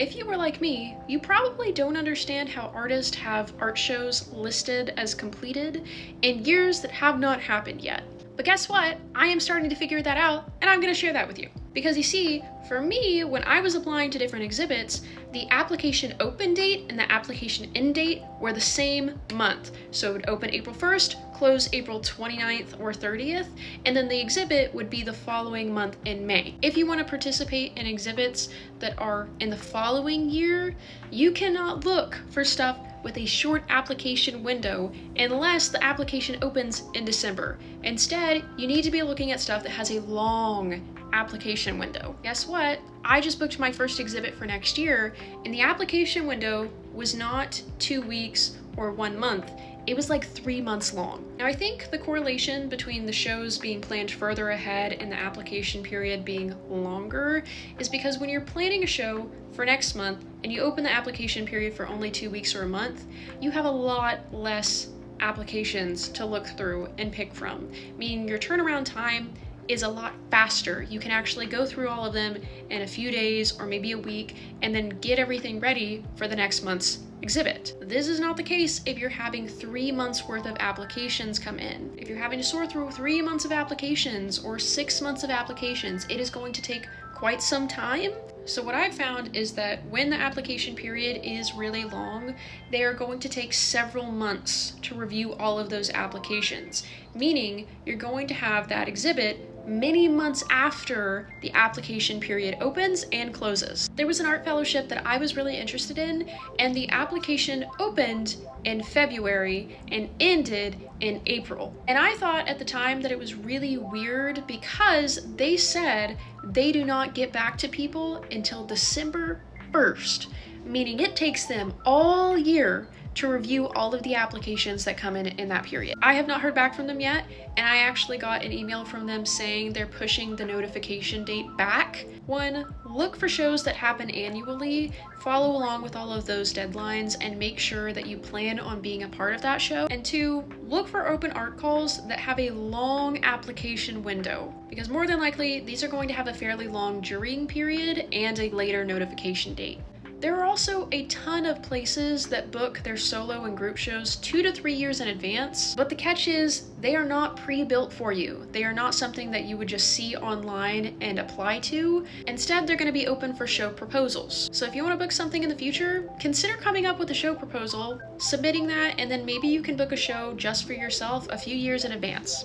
If you were like me, you probably don't understand how artists have art shows listed as completed in years that have not happened yet. But guess what? I am starting to figure that out, and I'm going to share that with you. Because you see, for me, when I was applying to different exhibits, the application open date and the application end date were the same month. So it would open April 1st, close April 29th or 30th, and then the exhibit would be the following month in May. If you want to participate in exhibits that are in the following year, you cannot look for stuff with a short application window unless the application opens in December. Instead, you need to be looking at stuff that has a long application window. Guess what? I just booked my first exhibit for next year, and the application window was not 2 weeks or 1 month. It was like 3 months long. Now, I think the correlation between the shows being planned further ahead and the application period being longer is because when you're planning a show for next month and you open the application period for only 2 weeks or a month, you have a lot less applications to look through and pick from, meaning your turnaround time is a lot faster. You can actually go through all of them in a few days or maybe a week and then get everything ready for the next month's exhibit. This is not the case if you're having 3 months worth of applications come in. If you're having to sort through 3 months of applications or 6 months of applications, it is going to take quite some time. So what I've found is that when the application period is really long, they are going to take several months to review all of those applications, meaning you're going to have that exhibit many months after the application period opens and closes. There was an art fellowship that I was really interested in, and the application opened in February and ended in April. And I thought at the time that it was really weird because they said they do not get back to people until December 1st, meaning it takes them all year to review all of the applications that come in that period. I have not heard back from them yet, and I actually got an email from them saying they're pushing the notification date back. 1, look for shows that happen annually, follow along with all of those deadlines, and make sure that you plan on being a part of that show. And 2, look for open art calls that have a long application window, because more than likely, these are going to have a fairly long jurying period and a later notification date. There are also a ton of places that book their solo and group shows 2 to 3 years in advance, but the catch is they are not pre-built for you. They are not something that you would just see online and apply to. Instead, they're going to be open for show proposals. So if you want to book something in the future, consider coming up with a show proposal, submitting that, and then maybe you can book a show just for yourself a few years in advance.